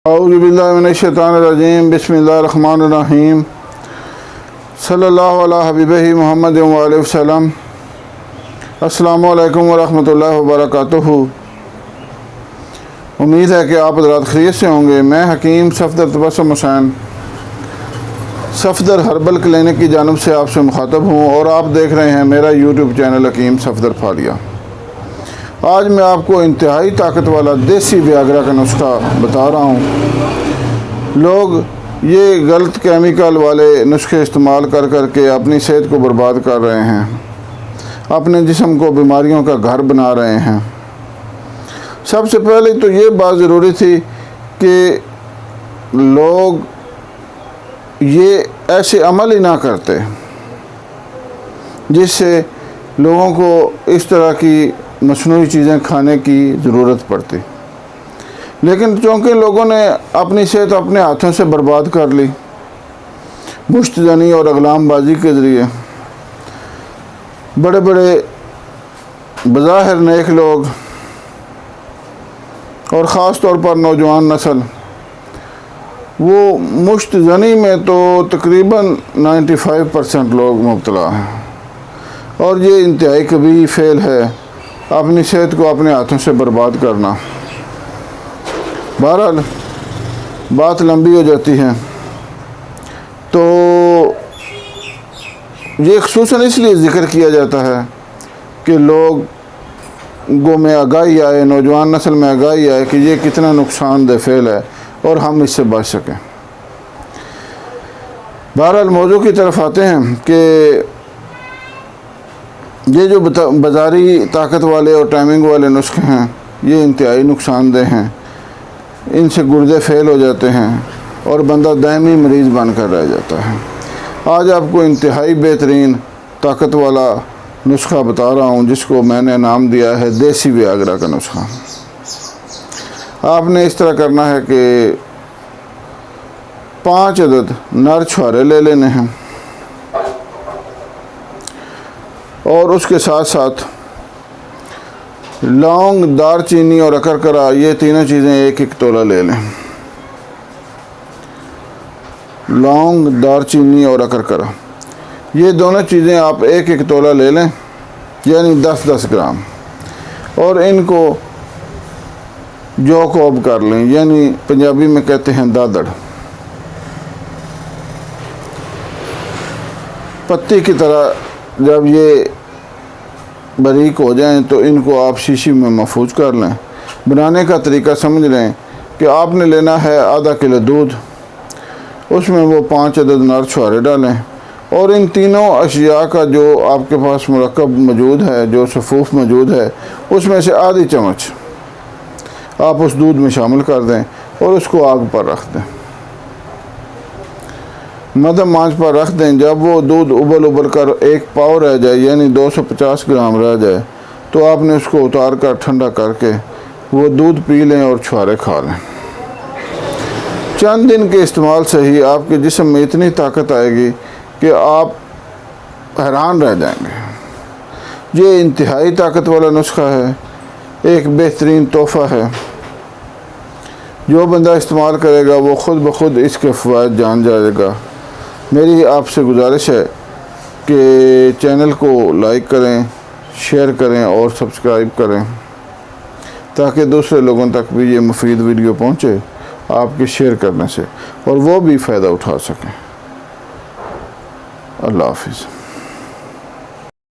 اعوذ باللہ من الشیطان الرجیم بسم اللہ الرحمن الرحیم صلی اللہ علیہ حبیبہ محمد وآلہ وسلم۔ السلام علیکم ورحمۃ اللہ وبرکاتہ۔ امید ہے کہ آپ حضرات خیریت سے ہوں گے۔ میں حکیم صفدر تبسم حسین صفدر ہربل کلینک کی جانب سے آپ سے مخاطب ہوں، اور آپ دیکھ رہے ہیں میرا یوٹیوب چینل حکیم صفدر پھالیہ۔ آج میں آپ کو انتہائی طاقت والا دیسی ویاگرا کا نسخہ بتا رہا ہوں۔ لوگ یہ غلط کیمیکل والے نسخے استعمال کر کر کے اپنی صحت کو برباد کر رہے ہیں، اپنے جسم کو بیماریوں کا گھر بنا رہے ہیں۔ سب سے پہلے تو یہ بات ضروری تھی کہ لوگ یہ ایسے عمل ہی نہ کرتے جس سے لوگوں کو اس طرح کی مصنوعی چیزیں کھانے کی ضرورت پڑتی، لیکن چونکہ لوگوں نے اپنی صحت اپنے ہاتھوں سے برباد کر لی مشت زنی اور اقلام بازی کے ذریعے، بڑے بڑے بظاہر نیک لوگ اور خاص طور پر نوجوان نسل وہ مشت زنی میں تو تقریباً 95% لوگ مبتلا ہیں، اور یہ انتہائی کبیرہ فعل ہے اپنی صحت کو اپنے ہاتھوں سے برباد کرنا۔ بہرحال بات لمبی ہو جاتی ہے، تو یہ خصوصاً اس لیے ذکر کیا جاتا ہے کہ لوگوں میں آگاہی آئے، نوجوان نسل میں آگاہی آئے کہ یہ کتنا نقصان دہ فعل ہے اور ہم اس سے بچ سکیں۔ بہرحال موضوع کی طرف آتے ہیں کہ یہ جو بازاری طاقت والے اور ٹائمنگ والے نسخے ہیں یہ انتہائی نقصان دہ ہیں، ان سے گردے فیل ہو جاتے ہیں اور بندہ دائمی مریض بن کر رہ جاتا ہے۔ آج آپ کو انتہائی بہترین طاقت والا نسخہ بتا رہا ہوں جس کو میں نے نام دیا ہے دیسی ویاگرا کا نسخہ۔ آپ نے اس طرح کرنا ہے کہ 5 عدد نر چھوارے لے لینے ہیں، اور اس کے ساتھ ساتھ لونگ، دار چینی اور اکرکرا، یہ تینوں چیزیں 1 تولہ لے لیں۔ لونگ، دار چینی اور اکرکرا، یہ دونوں چیزیں آپ 1 تولہ لے لیں، یعنی 10 گرام، اور ان کو جو کوب کر لیں، یعنی پنجابی میں کہتے ہیں دادڑ۔ پتی کی طرح جب یہ باریک ہو جائیں تو ان کو آپ شیشی میں محفوظ کر لیں۔ بنانے کا طریقہ سمجھ لیں کہ آپ نے لینا ہے ½ کلو دودھ، اس میں وہ 5 عدد نر چھوارے ڈالیں، اور ان تینوں اشیاء کا جو آپ کے پاس مرکب موجود ہے، جو صفوف موجود ہے، اس میں سے آدھی چمچ آپ اس دودھ میں شامل کر دیں اور اس کو آگ پر رکھ دیں، مدھم آنچ پر رکھ دیں۔ جب وہ دودھ ابل کر 1 پاؤ رہ جائے، یعنی 250 گرام رہ جائے، تو آپ نے اس کو اتار کر ٹھنڈا کر کے وہ دودھ پی لیں اور چھوارے کھا لیں۔ چند دن کے استعمال سے ہی آپ کے جسم میں اتنی طاقت آئے گی کہ آپ حیران رہ جائیں گے۔ یہ انتہائی طاقت والا نسخہ ہے، ایک بہترین تحفہ ہے۔ جو بندہ استعمال کرے گا وہ خود بخود اس کے فوائد جان جائے گا۔ میری آپ سے گزارش ہے کہ چینل کو لائک کریں، شیئر کریں اور سبسکرائب کریں، تاکہ دوسرے لوگوں تک بھی یہ مفید ویڈیو پہنچے آپ کے شیئر کرنے سے، اور وہ بھی فائدہ اٹھا سکیں۔ اللہ حافظ۔